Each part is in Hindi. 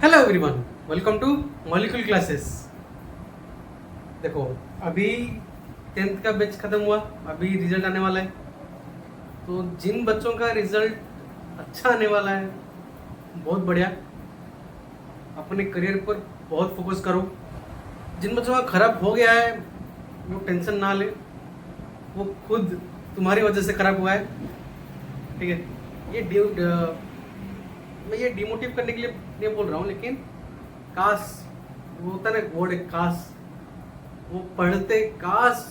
Hello everyone, welcome two molecule classes. देखो, अभी 10th का बैच खत्म हुआ, अभी रिजल्ट आने वाला है। तो जिन बच्चों का रिजल्ट अच्छा आने वाला है, बहुत बढ़िया, अपने करियर पर बहुत फोकस करो। जिन बच्चों का खराब हो गया है वो टेंशन ना ले, वो खुद तुम्हारी वजह से खराब हुआ है, ठीक है। मैं ये डिमोटिव करने के लिए नहीं बोल रहा हूँ, लेकिन काश, वो होता है ना वर्ड, काश, वो पढ़ते, काश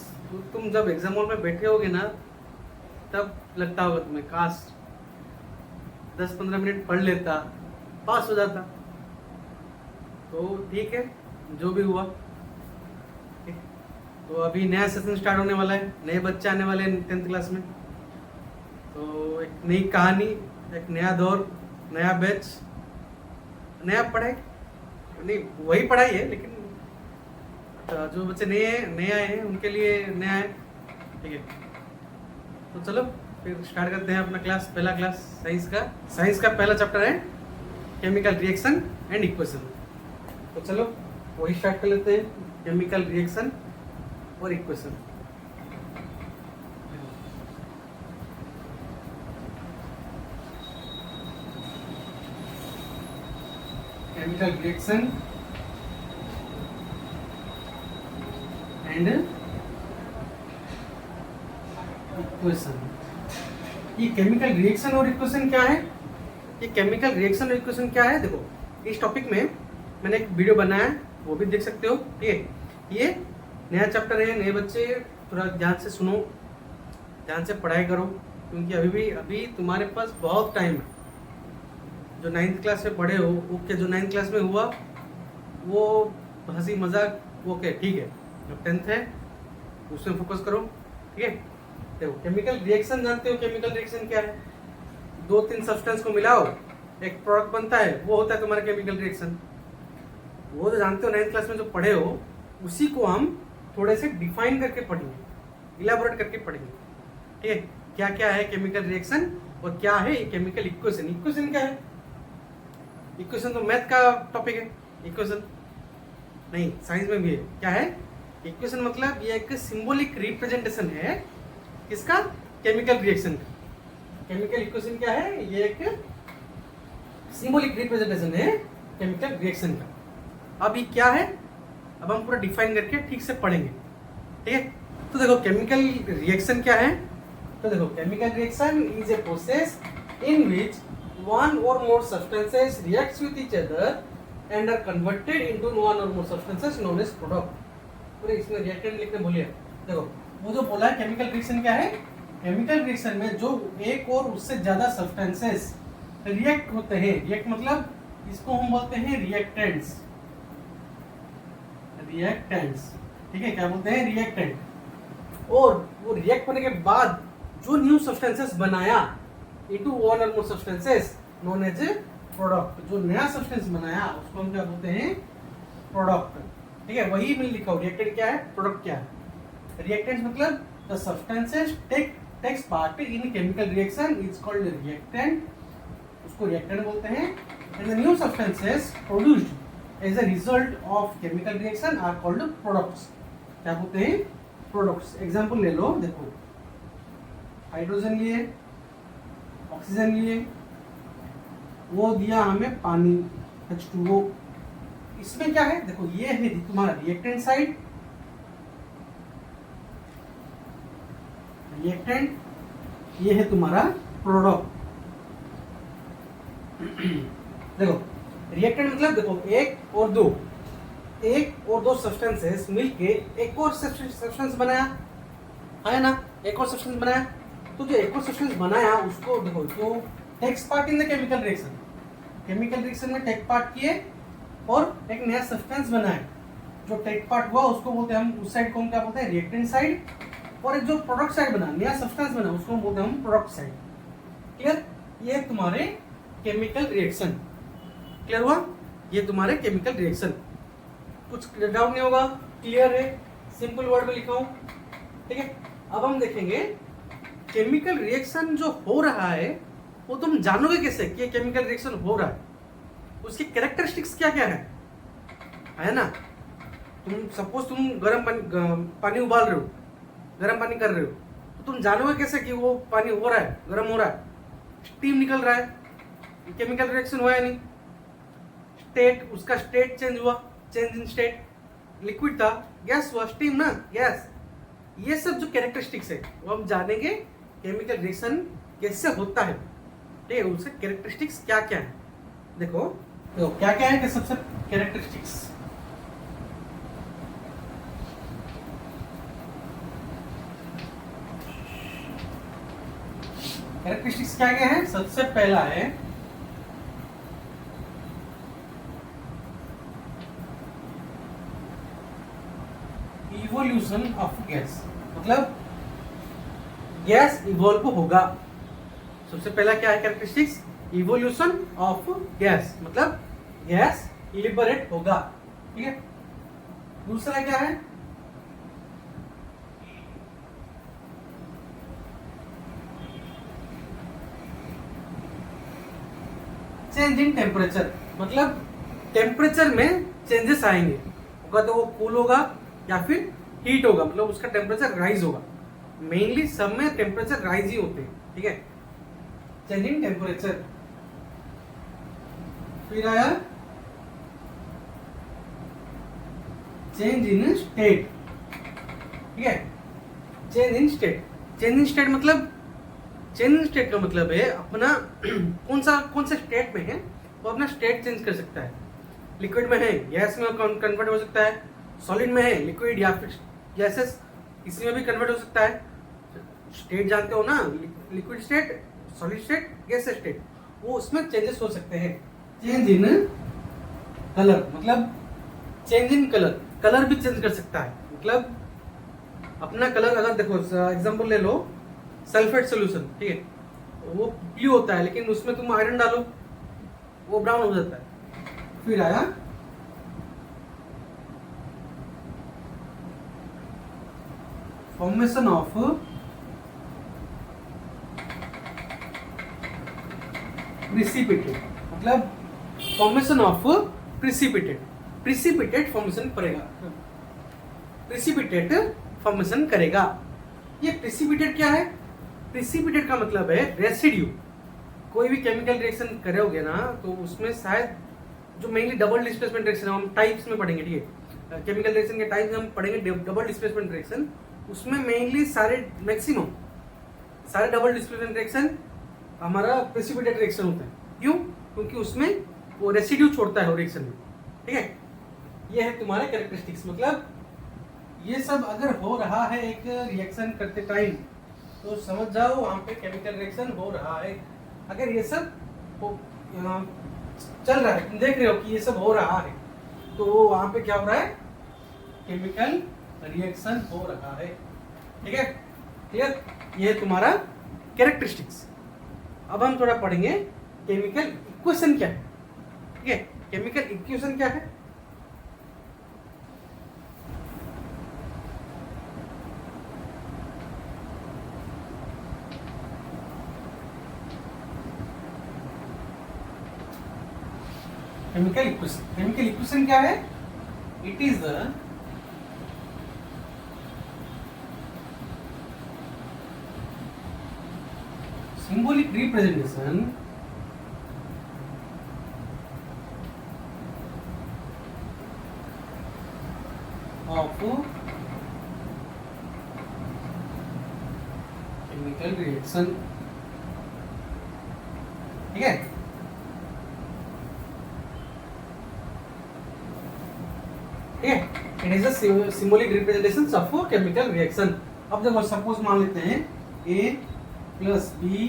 तुम जब एग्जाम हॉल में बैठे होगे ना, तब लगता होगा तुम्हें, काश 10-15 मिनट पढ़ लेता, पास हो जाता। तो ठीक है, जो भी हुआ, ठीक। तो अभी नया सेशन स्टार्ट होने वाला है, नए बच्चे आने वाले हैं 10th क्लास में। तो एक नई कहानी, एक नया दौर, नया बैच, नया पढ़ाई, नहीं वही पढ़ाई है, लेकिन जो बच्चे नए आए हैं उनके लिए नया है, ठीक है। तो चलो फिर स्टार्ट करते हैं अपना क्लास। पहला क्लास साइंस का पहला चैप्टर है केमिकल रिएक्शन एंड इक्वेशन। तो चलो वही स्टार्ट कर लेते हैं, केमिकल रिएक्शन और equation. Chemical reaction and equation. ये केमिकल रिएक्शन और इक्वेशन क्या है? ये केमिकल रिएक्शन और इक्वेशन क्या है? देखो, इस टॉपिक में मैंने एक वीडियो बनाया है, वो भी देख सकते हो, ठीक है। ये नया चैप्टर है, नए बच्चे थोड़ा ध्यान से सुनो, ध्यान से पढ़ाई करो, क्योंकि अभी तुम्हारे पास बहुत टाइम है। जो 9th क्लास में पढ़े हो, ओके, जो 9th क्लास में हुआ वो हंसी मजाक, ओके, ठीक है। जो 10th है उसमें फोकस करो, ठीक है। देखो, केमिकल रिएक्शन जानते हो? केमिकल रिएक्शन क्या है? 2-3 सब्सटेंस को मिलाओ, एक प्रोडक्ट बनता है, वो होता है तुम्हारा केमिकल रिएक्शन। वो जो जानते हो 9th क्लास में जो पढ़े हो, उसी को हम थोड़े से डिफाइन करके पढ़ेंगे, इलाबोरेट करके पढ़ेंगे, ठीक है। क्या क्या है केमिकल रिएक्शन और क्या है केमिकल इक्वेशन? इक्वेशन क्या है? इक्वेशन तो मैथ का टॉपिक है। इक्वेशन नहीं, साइंस में भी है। क्या है इक्वेशन? मतलब ये एक सिंबॉलिक रिप्रेजेंटेशन है किसका? केमिकल रिएक्शन का। केमिकल इक्वेशन क्या है? ये एक सिंबॉलिक रिप्रेजेंटेशन है केमिकल रिएक्शन का। अब ये क्या है, अब हम पूरा डिफाइन करके ठीक से पढ़ेंगे, ठीक है। तो देखो, केमिकल रिएक्शन क्या है? तो देखो, chemical reaction is a process in which one or more substances reacts with each other and are converted into one or more substances known as product। पूरे इसमें रिएक्टेंट लिखने भूलिए। देखो, वो जो बोला है केमिकल रिएक्शन क्या है? केमिकल रिएक्शन में जो एक और उससे ज्यादा सब्सटेंसेस रिएक्ट होते हैं, रिएक्ट मतलब इसको हम बोलते हैं रिएक्टेंट्स। रिएक्टेंट्स, ठीक है, क्या बोलते हैं? रिएक्टेंट। और वो रिएक्ट होने के बाद जो न्यू सब्सटेंसेस बनाया into one or more substances known as a product। जो नया सब्सटेंस बनाया उसको हम क्या बोलते हैं? प्रोडक्ट, ठीक है। वही में लिखा हो, रिएक्टेंट क्या है, प्रोडक्ट क्या है। रिएक्टेंट्स मतलब the substances takes part in chemical reaction is called reactant, उसको रिएक्टेंट बोलते हैं। And the new substances produced as a result of chemical reaction are called products. क्या बोलते हैं? प्रोडक्ट्स। एग्जांपल ले लो, देखो, हाइड्रोजन लिए, ऑक्सीजन लिए, वो दिया हमें पानी H2O। इसमें क्या है? देखो, ये है तुम्हारा रिएक्टेंट साइड, रिएक्टेंट, ये है तुम्हारा प्रोडक्ट। देखो, रिएक्टेंट मतलब देखो, एक और दो सब्सटेंसेस मिलके एक और सब्सटेंस बनाया है ना, एक और सब्सटेंस बनाया। तो जो एक और सब्सटेंस बनाया उसको देखो, जो takes part in the chemical reaction, chemical reaction में टेक पार्ट किए और एक नया सब्सटेंस बनाया। जो टेक पार्ट हुआ उसको बोलते हैं हम, उस साइड को हम क्या बोलते हैं? Reactant side. और एक जो प्रोडक्ट साइड बना, नया सब्सटेंस बना, उसको हम बोलते हैं हम प्रोडक्ट साइड। क्लियर? ये तुम्हारे केमिकल रिएक्शन। क्लियर हुआ? ये तुम्हारे केमिकल रिएक्शन। कुछ डाउट नहीं होगा? क्लियर है? सिंपल वर्ड में लिखा हूं, ठीक है। अब हम देखेंगे केमिकल रिएक्शन जो हो रहा है वो तुम जानोगे कैसे कि केमिकल रिएक्शन हो रहा है? उसकी कैरेक्टरिस्टिक्स क्या क्या है ना। तुम सपोज तुम पानी उबाल रहे हो, गर्म पानी कर रहे हो, तो तुम जानोगे कैसे कि वो पानी हो रहा है, गर्म हो रहा है, स्टीम निकल रहा है, केमिकल रिएक्शन हुआ है नहीं। स्टेट, उसका स्टेट चेंज हुआ, चेंज इन स्टेट, लिक्विड था गैस हुआ, स्टीम ना गैस। ये सब जो कैरेक्टरिस्टिक्स है वो हम जानेंगे केमिकल रिएक्शन कैसे होता है, ठीक है। उसके कैरेक्टरिस्टिक्स क्या क्या है, देखो तो क्या क्या है कि सबसे कैरेक्टरिस्टिक्स। कैरेक्टरिस्टिक्स क्या क्या है, सबसे पहला है इवोल्यूशन ऑफ गैस, मतलब गैस इवॉल्व होगा। सबसे पहला क्या है कैरेक्टरिस्टिक्स, इवोल्यूशन ऑफ गैस, मतलब गैस लिबरेट होगा, ठीक है। दूसरा क्या है, चेंज इन टेम्परेचर, मतलब टेम्परेचर में चेंजेस आएंगे, होगा तो वो कूल होगा या फिर हीट होगा, मतलब उसका टेम्परेचर राइज होगा। मेनली सब में टेम्परेचर राइज ही होते हैं, ठीक है। चेंज इन टेम्परेचर, फिर आया चेंज इन स्टेट, ठीक है। Change in state, change in state मतलब, चेंज इन स्टेट का मतलब है अपना कौन से स्टेट में है वो अपना स्टेट चेंज कर सकता है। लिक्विड में है गैस में कन्वर्ट हो सकता है, सॉलिड में है लिक्विड या फिर गैसेस, इसी में भी कन्वर्ट हो सकता है। स्टेट जानते हो ना, liquid state, solid state, gas state, वो उसमें चेंजेस हो सकते हैं। चेंज इन कलर, मतलब चेंज इन कलर, कलर भी चेंज कर सकता है, मतलब अपना कलर, अगर देखो एग्जांपल ले लो सल्फेट सोल्यूशन, ठीक है, वो ब्लू होता है लेकिन उसमें तुम आयरन डालो वो ब्राउन हो जाता है। फिर आया फॉर्मेशन ऑफ प्रिसिपिटेट, मतलब फॉर्मेशन ऑफ प्रिसिपिटेट फॉर्मेशन करेगा, प्रिसिपिटेट फॉर्मेशन करेगा। ये प्रिसिपिटेट क्या है, प्रिसिपिटेट का मतलब है रेसिड्यू। कोई भी केमिकल रिएक्शन करोगे ना तो उसमें शायद जो मेनली डबल डिस्प्लेसमेंट रिएक्शन है, हम टाइप्स में पढ़ेंगे, ठीक है। केमिकल रिएक्शन के टाइप्स में हम पढ़ेंगे डबल डिस्प्लेसमेंट रिएक्शन, उसमें मेनली सारे मैक्सिमम सारे डबल डिस्प्लेसमेंट रिएक्शन हमारा प्रेसिपिटेट रिएक्शन होता है। क्यों? क्योंकि उसमें वो रेसिड्यू छोड़ता है वो रिएक्शन में, ठीक है। ये है तुम्हारे कैरेक्टरिस्टिक्स, मतलब ये सब अगर हो रहा है एक रिएक्शन करते टाइम तो समझ जाओ वहां पे केमिकल रिएक्शन हो रहा है। अगर ये सब चल रहा है, तुम देख रहे हो कि ये सब हो रहा है, तो वहां पे क्या हो रहा है, केमिकल रिएक्शन हो रहा है, ठीक है। क्लियर? ये है तुम्हारा कैरेक्टरिस्टिक्स। अब हम थोड़ा पढ़ेंगे केमिकल इक्वेशन क्या है, ठीक है। केमिकल इक्वेशन क्या है, केमिकल इक्वेशन क्या है, it is the symbolic representation of chemical reaction, ठीक है। ठीक है, it is the symbolic representation of chemical reaction. अब देखो सपोज मान लेते हैं A plus B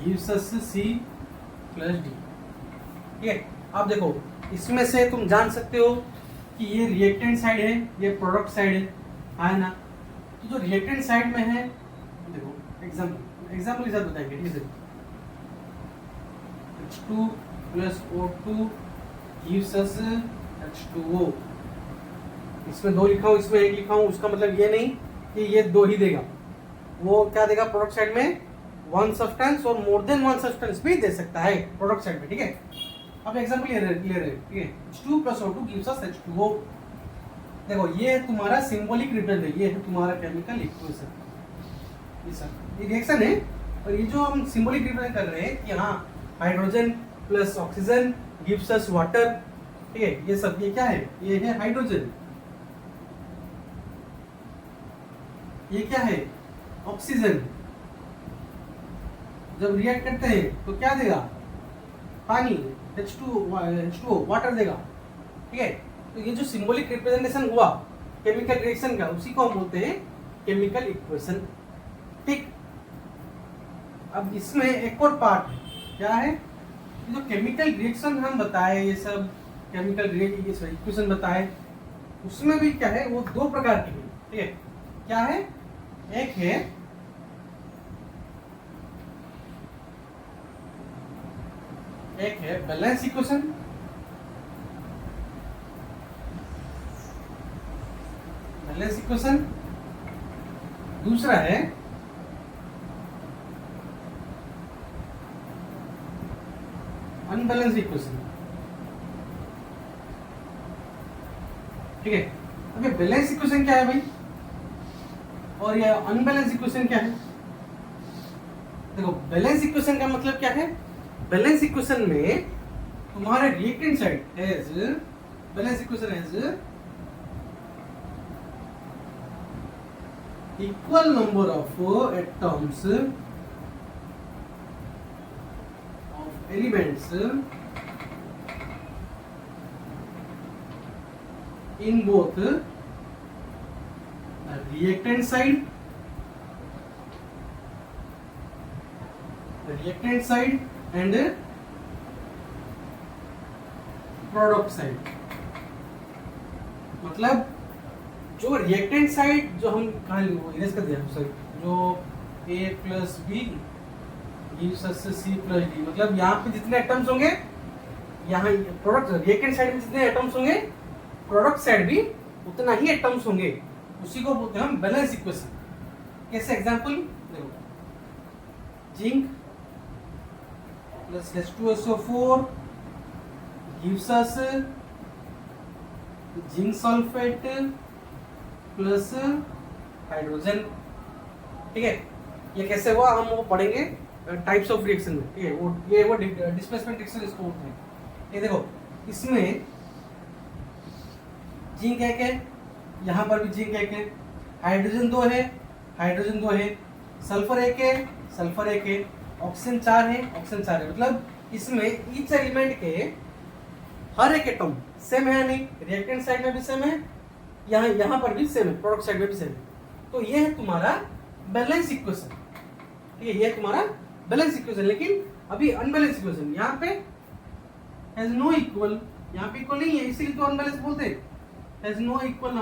gives us C plus D, ठीक है। अब देखो इसमें से तुम जान सकते हो कि ये रिएक्टेंट साइड है, ये प्रोडक्ट साइड है ना। तो जो रिएक्टेंट साइड में है, देखो एग्जाम्पल के साथ बताएंगे, ठीक है। H2 plus O2 gives us H2O। इसमें दो लिखा हूं, इसमें एक लिखा हूं, उसका मतलब ये नहीं कि ये दो ही देगा, वो क्या देगा प्रोडक्ट साइड में वन सब्सटेंस और मोर देन वन सब्सटेंस भी दे सकता है प्रोडक्ट साइड में, ठीक है। अब एग्जाम्पल ले रहे ठीक है, H2 + O2 gives us H2O। देखो ये तुम्हारा सिंबॉलिक रिप्रेजेंट है, ये है तुम्हारा केमिकल इक्वेशन, ये सब ये रिएक्शन है। और ये जो हम सिंबॉलिक रिप्रेजेंट कर रहे हैं कि हाँ hydrogen plus oxygen gives us water, ठीक है, ये सब ये क्या है, ये है हाइड्रोजन, ये क्या है ऑक्सीजन। जब रिएक्ट करते हैं तो क्या देगा, पानी H2O वाटर देगा, ठीक है। तो ये जो सिंबॉलिक रिप्रेजेंटेशन हुआ केमिकल रिएक्शन का, उसी को हम बोलते हैं केमिकल इक्वेशन, ठीक। अब इसमें एक और पार्ट है, क्या है, जो केमिकल रिएक्शन हम बताए, ये सब केमिकल इक्वेशन बताए, उसमें भी क्या है वो दो प्रकार की है, ठीक है। क्या है, एक है बैलेंस इक्वेशन, दूसरा है अनबैलेंस इक्वेशन, ठीक है। अब ये बैलेंस इक्वेशन क्या है भाई, और ये अनबैलेंस इक्वेशन क्या है। देखो बैलेंस इक्वेशन का मतलब क्या है, बैलेंस इक्वेशन में तुम्हारे reactant side as balance equation as equal number of atoms of elements in both reactant side and product side. मतलब जो रिएक्टेंट साइड जो हम कहाँ इरेज कर दिया, सॉरी, जो A + B gives us C + D, मतलब यहाँ पे जितने एटम्स होंगे, यहाँ प्रोडक्ट रिएक्टेंट साइड में जितने एटम्स होंगे, प्रोडक्ट साइड भी उतना ही एटम्स होंगे, उसी को बोलते हैं हम बैलेंस इक्वेशन। कैसे, एग्जांपल देखो, zinc plus H2SO4 gives us zinc sulphate plus hydrogen, ठीक है। ये कैसे हुआ हम वो पढ़ेंगे टाइप्स ऑफ रिएक्शन में, ठीक है। वो डिस्प्लेसमेंट रिएक्शन इसको बोलते हैं। ये देखो इसमें जिंक एक है, यहाँ पर भी जिंक एक है, हाइड्रोजन दो है, सल्फर एक है, ऑक्सीजन 4 है, मतलब इसमें ईच एलिमेंट के हर एक एटम सेम है नहीं, रिएक्टेंट साइड में भी सेम है, यहाँ पर भी सेम है, प्रोडक्ट साइड में भी सेम है। तो ये है तुम्हारा बैलेंस इक्वेशन, ठीक है, ये तुम्हारा बैलेंस इक्वेशन। लेकिन अभी अनबैलेंस इक्वेशन, यहाँ पे हैज नो इक्वल, यहाँ पे इक्वल नहीं है, इसीलिए तो अनबैलेंस बोलते हैं। has no equal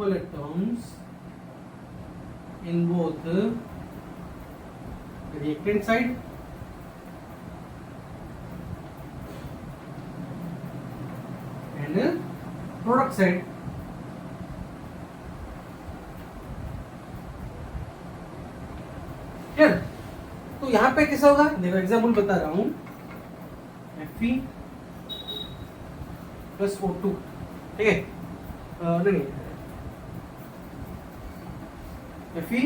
atoms in both reactant side and product side। Clear. तो यहाँ पे कैसा होगा, देखो एग्जाम्पल बता रहा हूँ, Fe + O2, ठीक है, नहीं Fe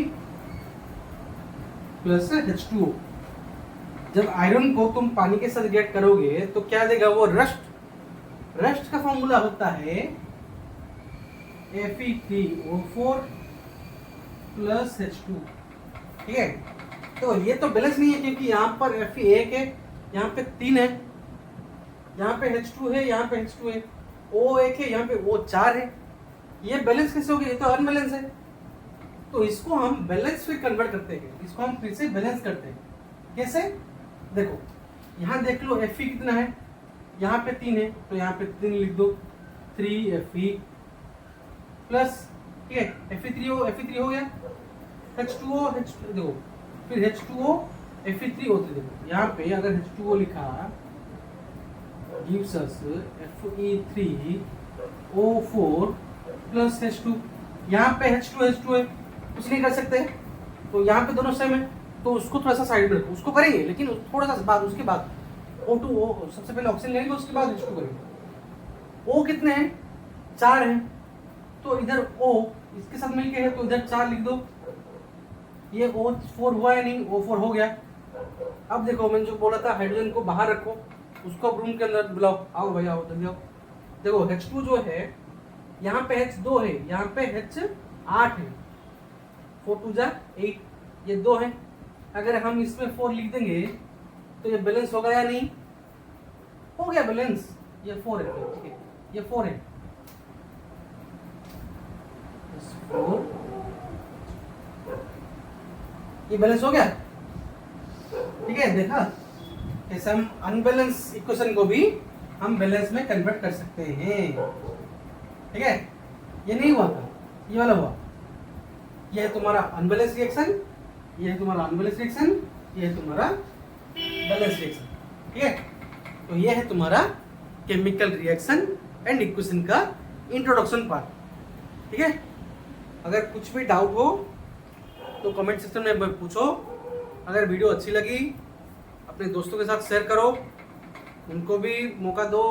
+ H2O। जब आयरन को तुम पानी के साथ रिएक्ट करोगे तो क्या देगा, वो रस्ट का फॉर्मूला होता है Fe3O4 + H2, ठीक है। तो ये तो बैलेंस नहीं है, क्योंकि यहाँ पर Fe 1 है, यहाँ पे 3 है, यहाँ पे H2 है, यहाँ पे H2 है, O 1 है, यहाँ पे O 4 है। ये बैलेंस कैसे हो गया, ये तो अनबैलेंस है। तो इसको हम बैलेंस में कन्वर्ट करते हैं, इसको हम फिर से बैलेंस करते हैं। कैसे, देखो यहाँ देख लो Fe कितना है, यहाँ पे 3 है, तो यहाँ पे 3 लिख दो, 3 Fe प्लस, ठीक है, Fe3 हो गया, H2O देखो, फिर H2O Fe3O3 देखो, यहाँ पे अगर H2O लिखा gives us Fe3O4 plus H2, यहाँ पे H2 है, कुछ नहीं कर सकते, तो यहाँ पे दोनों सेम है, तो उसको थोड़ा सा साइड में रखो, उसको करेंगे लेकिन थोड़ा सा बाद, उसके बाद O2 O सबसे पहले ऑक्सीजन लेंगे, उसके बाद H2 करेंगे। O कितने हैं? 4 हैं, तो इधर O इसके साथ मिलके है तो इधर 4 लिख दो। ये O4 हुआ या नहीं? O4 हो गया। अब देखो मैंने जो बोला था हाइड्रोजन को बाहर रखो, उसको अब रूम के अंदर बुलाओ, आओ भाई आओ जल्दी आओ। देखो H2 जो है यहाँ पे H2 है, यहाँ पे H8 है, 4 2 जा 8, ये 2 है। अगर हम इसमें 4 लिख देंगे तो ये बैलेंस होगा या नहीं? हो गया बैलेंस, ये 4 है, ठीक है, ये 4 है, 4, ये बैलेंस हो गया, ठीक है। देखा कैसे हम अनबैलेंस इक्वेशन को भी हम बैलेंस में कन्वर्ट कर सकते हैं, ठीक है। ये नहीं हुआ था, ये वाला हुआ। ये है तुम्हारा अनबैलेंस रिएक्शन, ये है तुम्हारा अनबैलेंस रिएक्शन, ये है तुम्हारा बैलेंस रिएक्शन, ठीक है। तो ये है तुम्हारा केमिकल रिएक्शन एंड इक्वेशन का इंट्रोडक्शन पार्ट, ठीक है। अगर कुछ भी डाउट हो तो कमेंट सेक्शन में पूछो। अगर वीडियो अच्छी लगी अपने दोस्तों के साथ शेयर करो, उनको भी मौका दो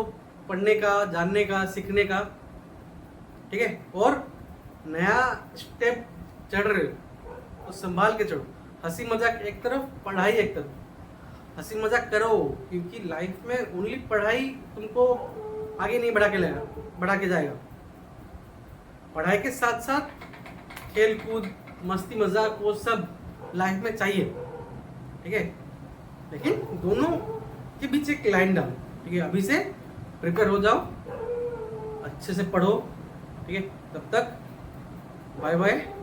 पढ़ने का, जानने का, सीखने का, ठीक है। और नया स्टेप चढ़ रहे हो तो संभाल के चढ़ो, हंसी मजाक एक तरफ, पढ़ाई एक तरफ। हंसी मजाक करो क्योंकि लाइफ में ओनली पढ़ाई तुमको आगे नहीं बढ़ा के जाएगा। पढ़ाई के साथ साथ खेल कूद, मस्ती मजाक, वो सब लाइफ में चाहिए, ठीक है। लेकिन दोनों के बीच एक लाइन डालो, ठीक है। अभी से प्रिपेयर हो जाओ, अच्छे से पढ़ो, ठीक है। तब तक बाय बाय।